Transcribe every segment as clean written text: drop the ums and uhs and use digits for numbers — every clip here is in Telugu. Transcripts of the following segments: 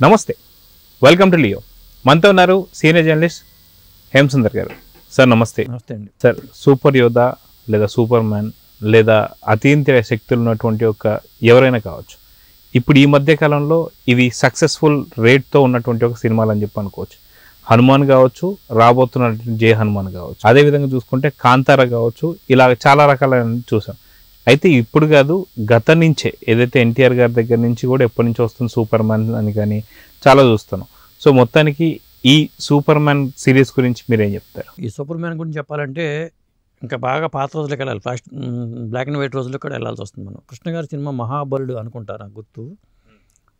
నమస్తే, వెల్కమ్ టు లియో. మనతో ఉన్నారు సీనియర్ జర్నలిస్ట్ హేమసుందర్ గారు. సార్ నమస్తే. నమస్తే అండి. సార్, సూపర్ యోధా లేదా సూపర్ మ్యాన్ లేదా అతీంద్రియ శక్తులు ఉన్నటువంటి ఒక ఎవరైనా కావచ్చు, ఇప్పుడు ఈ మధ్య కాలంలో ఇవి సక్సెస్ఫుల్ రేట్తో ఉన్నటువంటి ఒక సినిమాలు అని చెప్పి అనుకోవచ్చు. హనుమాన్ కావచ్చు, రాబోతున్నటువంటి జై హనుమాన్ కావచ్చు, అదేవిధంగా చూసుకుంటే కాంతార కావచ్చు, ఇలా చాలా రకాలైన చూసాం. అయితే ఇప్పుడు కాదు, గత నుంచే ఏదైతే ఎన్టీఆర్ గారి దగ్గర నుంచి కూడా ఎప్పటి నుంచి వస్తుంది సూపర్ మ్యాన్ అని కానీ చాలా చూస్తున్నాం. సో మొత్తానికి ఈ సూపర్ మ్యాన్ సిరీస్ గురించి మీరేం చెప్తారు? ఈ సూపర్ మ్యాన్ గురించి చెప్పాలంటే ఇంకా బాగా పాత రోజులకు వెళ్ళాలి. ఫస్ట్ బ్లాక్ అండ్ వైట్ రోజుల్లో కూడా వెళ్ళాల్సి వస్తుంది. మనం కృష్ణ గారి సినిమా మహాబలుడు అనుకుంటారు, నాకు గుర్తు.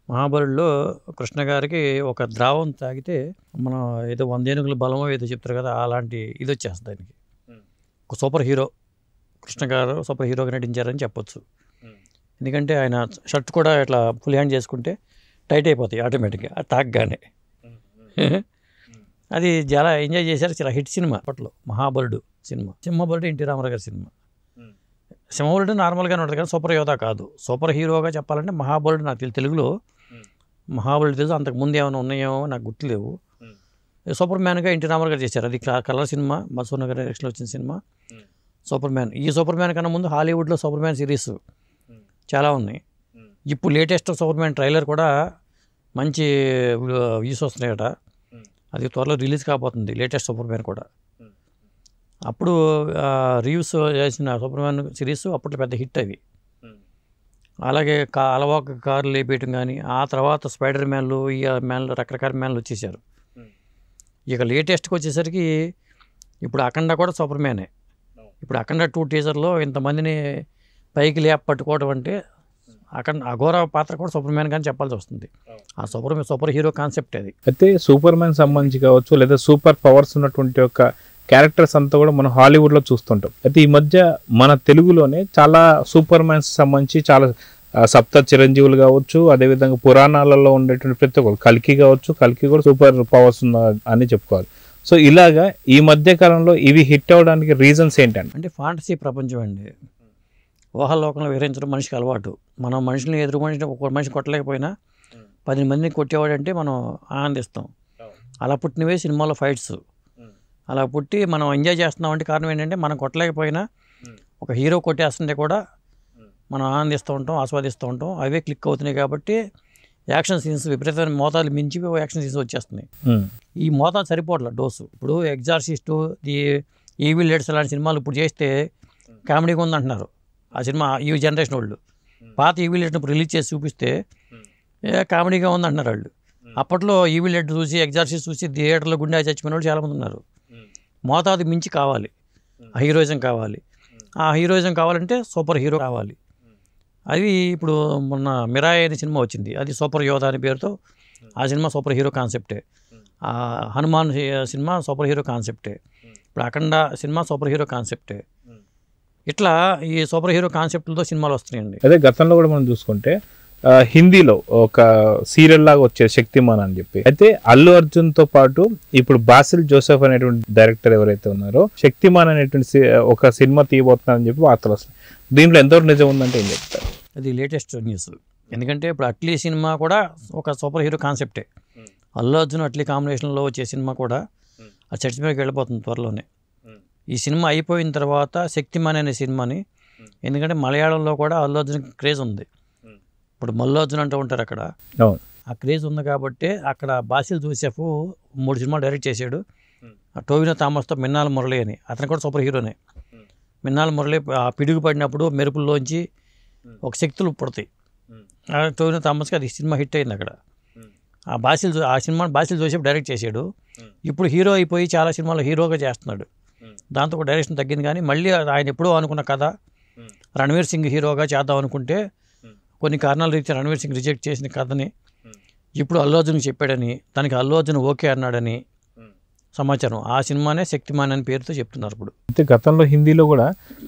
మహాబలుడులో కృష్ణ గారికి ఒక ద్రావం తాగితే మనం ఏదో 100 ఏనుగుల బలమో ఏదో చెప్తారు కదా, అలాంటి ఇది వచ్చేస్తుంది ఆయనకి. ఒక సూపర్ హీరో కృష్ణ గారు సూపర్ హీరోగా నటించారని చెప్పొచ్చు. ఎందుకంటే ఆయన షర్ట్ కూడా ఇట్లా ఫుల్ హ్యాండ్ చేసుకుంటే టైట్ అయిపోతాయి ఆటోమేటిక్గా అది తాగగానే. అది చాలా ఎంజాయ్ చేశారు. చాలా హిట్ సినిమా అప్పట్లో మహాబలుడు సినిమా. సింహబలుడు ఎన్టీ రామారావు గారి సినిమా. సింహబలుడు నార్మల్గానే ఉంటుంది కానీ సూపర్ యోధా కాదు. సూపర్ హీరోగా చెప్పాలంటే మహాబలుడు నాకు తెలుగులో మహాబలుడు తెలుసు, అంతకుముందు ఏమైనా ఉన్నాయేమో నాకు గుర్తులేవు. సూపర్ మ్యాన్గా ఎన్టీ రామారావు గారు చేశారు. అది కలర్ సినిమా, మధుసూదన్ గారి డైరెక్షన్లో వచ్చిన సినిమా సూపర్ మ్యాన్. ఈ సూపర్ మ్యాన్ కన్నా ముందు హాలీవుడ్లో సూపర్ మ్యాన్ సిరీస్ చాలా ఉన్నాయి. ఇప్పుడు లేటెస్ట్ సూపర్ మ్యాన్ ట్రైలర్ కూడా మంచి వ్యూస్ వస్తున్నాయట. అది త్వరలో రిలీజ్ కాబోతుంది, లేటెస్ట్ సూపర్ మ్యాన్ కూడా. అప్పుడు రివ్యూస్ చేసిన సూపర్ మ్యాన్ సిరీస్ అప్పట్లో పెద్ద హిట్ అవి. అలాగే అలవాక కార్లు లేపేయటం కానీ, ఆ తర్వాత స్పైడర్ మ్యాన్లు, ఈ మ్యాన్లు, రకరకాల మ్యాన్లు వచ్చేసారు. ఇక లేటెస్ట్కి వచ్చేసరికి ఇప్పుడు అఖండ కూడా సూపర్ మ్యానే. ఇప్పుడు అఖండ 2 టీజర్లో ఇంతమందిని పైకి పట్టుకోవడం అంటే అఘోర పాత్ర కూడా సూపర్ మ్యాన్ కానీ చెప్పాల్సి వస్తుంది. ఆ సూపర్ హీరో కాన్సెప్ట్ అది. అయితే సూపర్ మ్యాన్ సంబంధించి కావచ్చు, లేదా సూపర్ పవర్స్ ఉన్నటువంటి ఒక క్యారెక్టర్స్ అంతా కూడా మనం హాలీవుడ్లో చూస్తుంటాం. అయితే ఈ మధ్య మన తెలుగులోనే చాలా సూపర్ మ్యాన్స్ సంబంధించి చాలా సప్త చిరంజీవులు కావచ్చు, అదేవిధంగా పురాణాలలో ఉండేటువంటి ప్రతి ఒక్కరు, కల్కి కావచ్చు, కల్కి కూడా సూపర్ పవర్స్ ఉన్న అని చెప్పుకోవాలి. సో ఇలాగా ఈ మధ్య కాలంలో ఇవి హిట్ అవ్వడానికి రీజన్స్ ఏంటంటే, అంటే ఫాంటసీ ప్రపంచం అండి. ఊహాలోకంలో విహరించడం మనిషికి అలవాటు. మనం మనుషుల్ని ఎదుర్కొని ఒక మనిషి కొట్టలేకపోయినా 10 మందిని కొట్టేవాడంటే మనం ఆనందిస్తాం. అలా పుట్టినవే సినిమాలో ఫైట్స్. అలా పుట్టి మనం ఎంజాయ్ చేస్తున్నామంటే కారణం ఏంటంటే మనం కొట్టలేకపోయినా ఒక హీరో కొట్టేస్తుంటే కూడా మనం ఆనందిస్తూ ఉంటాం, ఆస్వాదిస్తూ ఉంటాం. అవే క్లిక్ అవుతున్నాయి కాబట్టి యాక్షన్ సీన్స్ విపరీతమైన మోతాదు మించి యాక్షన్ సీన్స్ వచ్చేస్తున్నాయి. ఈ మోతాదు సరిపోవట్లేదు డోసు. ఇప్పుడు ఎగ్జార్సిస్టు, ది ఈవిల్ డెడ్స్ అలాంటి సినిమాలు ఇప్పుడు చేస్తే కామెడీగా ఉందంటున్నారు ఆ సినిమా. ఈ జనరేషన్ వాళ్ళు పాత ఈవిల్ డెడ్ని ఇప్పుడు రిలీజ్ చేసి చూపిస్తే కామెడీగా ఉందంటున్నారు వాళ్ళు. అప్పట్లో ఈవిల్ డెడ్ చూసి, ఎగ్జార్సిస్ట్ చూసి థియేటర్లో గుండె చచ్చిపోయిన వాళ్ళు చాలామంది ఉన్నారు. మోతాదు మించి కావాలి, ఆ హీరోయిజం కావాలి. ఆ హీరోయిజం కావాలంటే సూపర్ హీరో కావాలి. అది ఇప్పుడు మొన్న మిరాయ్ అనే సినిమా వచ్చింది, అది సూపర్ యోధా అనే పేరుతో. ఆ సినిమా సూపర్ హీరో కాన్సెప్టే. హనుమాన్ సినిమా సూపర్ హీరో కాన్సెప్టే. ఇప్పుడు అఖండ సినిమా సూపర్ హీరో కాన్సెప్టే. ఇట్లా ఈ సూపర్ హీరో కాన్సెప్ట్లతో సినిమాలు వస్తున్నాయండి. అదే గతంలో కూడా మనం చూసుకుంటే హిందీలో ఒక సీరియల్ లాగా వచ్చే శక్తిమాన్ అని చెప్పి, అయితే అల్లు అర్జున్తో పాటు ఇప్పుడు బాసిల్ జోసెఫ్ అనేటువంటి డైరెక్టర్ ఎవరైతే ఉన్నారో శక్తిమాన్ అనేటువంటి ఒక సినిమా తీయబోతున్నారని చెప్పి వార్తలు వస్తాయి. దీంట్లో ఎంతవరకు నిజం ఉందంటే ఏం చెప్తారు? అది లేటెస్ట్ న్యూస్. ఎందుకంటే ఇప్పుడు అట్లీ సినిమా కూడా ఒక సూపర్ హీరో కాన్సెప్టే. అల్లు అర్జున్ అట్లీ కాంబినేషన్లో వచ్చే సినిమా కూడా ఆ చర్చ మీదకి వెళ్ళిపోతుంది త్వరలోనే. ఈ సినిమా అయిపోయిన తర్వాత శక్తిమాన్ అనే సినిమాని, ఎందుకంటే మలయాళంలో కూడా అల్లు అర్జున్ క్రేజ్ ఉంది. ఇప్పుడు మల్లు అర్జున్ అంటూ ఉంటారు అక్కడ, ఆ క్రేజ్ ఉంది కాబట్టి అక్కడ బాసిల్ జోసెఫ్ 3 సినిమాలు డైరెక్ట్ చేశాడు. టోవినో థామస్తో మిన్నాల మురళి అని, అతను కూడా సూపర్ హీరోనే. మిన్నాల మురళి ఆ పిడుగు పడినప్పుడు మెరుపుల్లోంచి ఒక శక్తులు పుడతాయి. టోవినో థామస్కి అది సినిమా హిట్ అయింది అక్కడ. ఆ సినిమాని బాసిల్ జోసెఫ్ డైరెక్ట్ చేశాడు. ఇప్పుడు హీరో అయిపోయి చాలా సినిమాలు హీరోగా చేస్తున్నాడు. దాంతో ఒక డైరెక్షన్ తగ్గింది. కానీ మళ్ళీ ఆయన ఎప్పుడో అనుకున్న కథ రణవీర్ సింగ్ హీరోగా చేద్దాం అనుకుంటే కొన్ని కారణాల రీత్యా రణవీర్ సింగ్ రిజెక్ట్ చేసిన కథని ఇప్పుడు అల్లు అర్జున్కి చెప్పాడని, దానికి అల్లు అర్జున్ ఓకే అన్నాడని సమాచారం. ఆ సినిమానే శక్తిమాన్ అనే పేరుతో చెప్తున్నారు ఇప్పుడు. అయితే గతంలో హిందీలో కూడా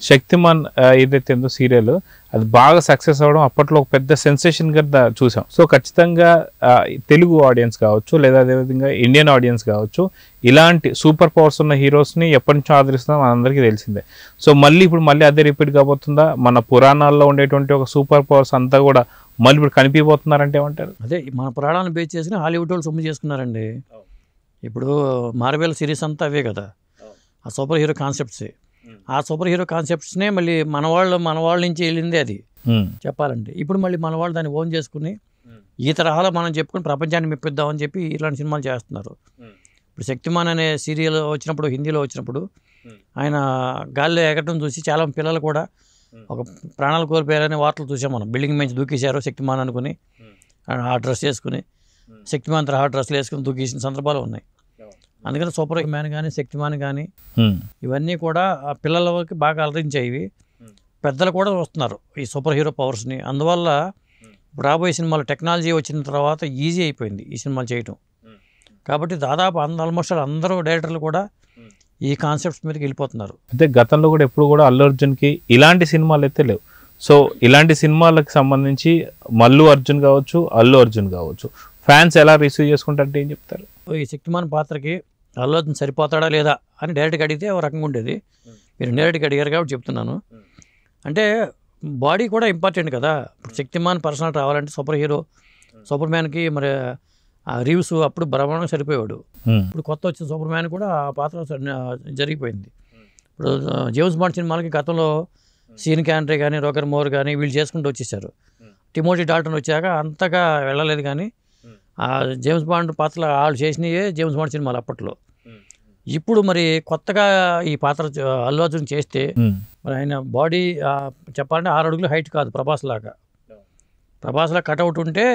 శక్తిమాన్ ఏదైతే ఉందో సీరియల్ అది బాగా సక్సెస్ అవ్వడం అప్పట్లో ఒక పెద్ద సెన్సేషన్ గా చూసాం. సో ఖచ్చితంగా తెలుగు ఆడియన్స్ కావచ్చు లేదా అదేవిధంగా ఇండియన్ ఆడియన్స్ కావచ్చు ఇలాంటి సూపర్ పవర్స్ ఉన్న హీరోస్ని ఎప్పటి నుంచో ఆదరిస్తున్నాం అందరికీ తెలిసిందే. సో మళ్ళీ అదే రిపీట్ కాబోతుందా? మన పురాణాల్లో ఉండేటువంటి ఒక సూపర్ పవర్స్ అంతా కూడా మళ్ళీ ఇప్పుడు కనిపిపోతున్నారంటే ఏమంటారు? అదే మన పురాణాలను బేస్ చేసుకుని హాలీవుడ్ వాళ్ళు సొమ్ము చేసుకున్నారండి. ఇప్పుడు మార్వెల్ సిరీస్ అంతా అవే కదా, ఆ సూపర్ హీరో కాన్సెప్ట్సే. ఆ సూపర్ హీరో కాన్సెప్ట్స్నే మళ్ళీ మన వాళ్ళ నుంచి వెళ్ళిందే అది చెప్పాలంటే. ఇప్పుడు మళ్ళీ మన వాళ్ళు దాన్ని ఓన్ చేసుకుని ఈ తరహాలో మనం చెప్పుకుని ప్రపంచాన్ని మెప్పిద్దామని చెప్పి ఇలాంటి సినిమాలు చేస్తున్నారు. ఇప్పుడు శక్తిమాన్ అనే సీరియల్ వచ్చినప్పుడు, హిందీలో వచ్చినప్పుడు ఆయన గాల్లో ఎగటం చూసి చాలా పిల్లలు కూడా ఒక ప్రాణాలు కోల్పోయారనే వార్తలు చూసాం మనం. బిల్డింగ్ మంచి దూకేశారు శక్తిమాన్ అనుకుని, ఆ డ్రెస్ వేసుకుని శక్తిమాన్ తరహా డ్రెస్సులు వేసుకుని దూకేసిన సందర్భాలు ఉన్నాయి. అందుకని సూపర్ మ్యాన్ కానీ శక్తిమాన్ కానీ ఇవన్నీ కూడా ఆ పిల్లలకి బాగా అలరించాయి. పెద్దలు కూడా వస్తున్నారు ఈ సూపర్ హీరో పవర్స్ని. అందువల్ల రాబోయే సినిమాలు టెక్నాలజీ వచ్చిన తర్వాత ఈజీ అయిపోయింది ఈ సినిమాలు చేయటం. కాబట్టి దాదాపు ఆల్మోస్ట్ అందరూ డైరెక్టర్లు కూడా ఈ కాన్సెప్ట్స్ మీదకి వెళ్ళిపోతున్నారు. అయితే గతంలో కూడా ఎప్పుడు కూడా అల్లు అర్జున్కి ఇలాంటి సినిమాలు అయితే లేవు. సో ఇలాంటి సినిమాలకు సంబంధించి మల్లు అర్జున్ కావచ్చు, అల్లు అర్జున్ కావచ్చు, ఫ్యాన్స్ ఎలా రిసీవ్ చేసుకుంటారంటే ఏం చెప్తారు? ఈ శక్తిమాన్ పాత్రకి అల్లు అర్జున్ సరిపోతాడా లేదా అని డైరెక్ట్గా అడిగితే ఒక రకంగా ఉండేది. మీరు డైరెక్ట్గా అడిగారు కాబట్టి చెప్తున్నాను. అంటే బాడీ కూడా ఇంపార్టెంట్ కదా. ఇప్పుడు శక్తిమాన్ పర్సనల్ రావాలంటే సూపర్ హీరో సూపర్ మ్యాన్కి మరి ఆ రీవ్స్ అప్పుడు బ్రహ్మాండంగా సరిపోయాడు. ఇప్పుడు కొత్త వచ్చిన సూపర్ మ్యాన్ కూడా ఆ పాత్ర జరిగిపోయింది. ఇప్పుడు జేమ్స్ బాండ్ సినిమాలకి గతంలో సీన్ క్యాండ్రే కానీ రోగర్ మోర్ కానీ వీళ్ళు చేసుకుంటూ వచ్చేసారు. టిమోటీ డాల్టన్ వచ్చాక అంతగా వెళ్ళలేదు. కానీ ఆ జేమ్స్ బాండ్ పాత్రలు వాళ్ళు చేసినవే జేమ్స్ బాండ్ సినిమాలు అప్పట్లో. ఇప్పుడు మరి కొత్తగా ఈ పాత్ర అల్లు అర్జున్ చేస్తే మరి ఆయన బాడీ చెప్పాలంటే 6 అడుగులు హైట్ కాదు ప్రభాస్ లాగా. కటౌట్ ఉంటే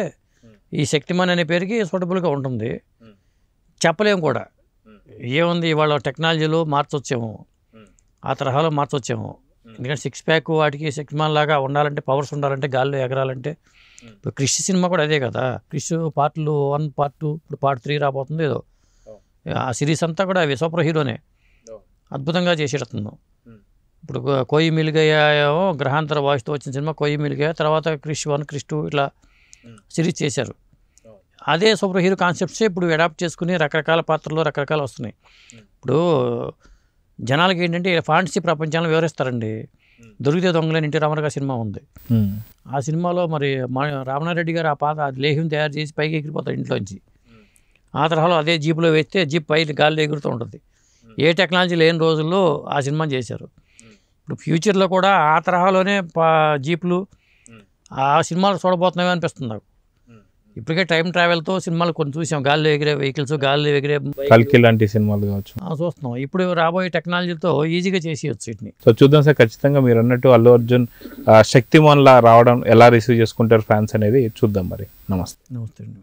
ఈ శక్తిమాన్ అనే పేరుకి సూటబుల్గా ఉంటుంది. చెప్పలేము కూడా ఏముంది ఇవాళ టెక్నాలజీలో మార్చొచ్చేమో, ఆ తరహాలో మార్చొచ్చేమో. ఎందుకంటే 6 ప్యాక్ వాటికి శక్తిమాన్ లాగా ఉండాలంటే, పవర్స్ ఉండాలంటే, గాల్లో ఎగరాలంటే. ఇప్పుడు క్రిష్ సినిమా కూడా అదే కదా. క్రిష్ పార్ట్లు 1, పార్ట్ 2, ఇప్పుడు పార్ట్ 3 రాబోతుంది ఏదో. ఆ సిరీస్ అంతా కూడా అవి సూపర్ హీరోనే అద్భుతంగా చేసేటస్తున్నాం. ఇప్పుడు కోయి మిలిగయ్యాయో గ్రహాంతర వాయిస్తో వచ్చిన సినిమా కోయి మిలిగయ్యా, తర్వాత క్రిష్ 1, క్రిష్ 2 ఇట్లా సిరీస్ చేశారు. అదే సూపర్ హీరో కాన్సెప్ట్సే ఇప్పుడు అడాప్ట్ చేసుకుని రకరకాల పాత్రలు రకరకాలు వస్తున్నాయి. ఇప్పుడు జనాలకి ఏంటంటే ఫాంటసీ ప్రపంచాలను వివరిస్తారండి. దొరికితే దొంగలని ఎన్టీ రామారావు గారి సినిమా ఉంది. ఆ సినిమాలో మరి రామనారెడ్డి గారు ఆ పాత లేహ్యం తయారు చేసి పైకి ఎగిరిపోతారు ఇంట్లోంచి. ఆ తరహాలో అదే జీపులో వేస్తే జీప్ పైకి గాల్లో ఎగురుతూ ఉంటుంది. ఏ టెక్నాలజీ లేని రోజుల్లో ఆ సినిమా చేశారు. ఇప్పుడు ఫ్యూచర్లో కూడా ఆ తరహాలోనే జీపులు ఆ సినిమాలు చూడబోతున్నాయో అనిపిస్తుంది నాకు. ఇప్పటికే టైం ట్రావెల్తో సినిమాలు కొన్ని చూసాం, గాల్లో ఎగిరే వెహికల్స్, గాల్లో ఎగిరే కల్కి లాంటి సినిమాలు కావచ్చు చూస్తున్నాం. ఇప్పుడు రాబోయే టెక్నాలజీతో ఈజీగా చేసేయచ్చు వీటిని. సో చూద్దాం సార్. ఖచ్చితంగా మీరు అన్నట్టు అల్లు అర్జున్ శక్తిమాన్ లా రావడం ఎలా రిసీవ్ చేసుకుంటారు ఫ్యాన్స్ అనేది చూద్దాం. మరి నమస్తే. నమస్తే అండి.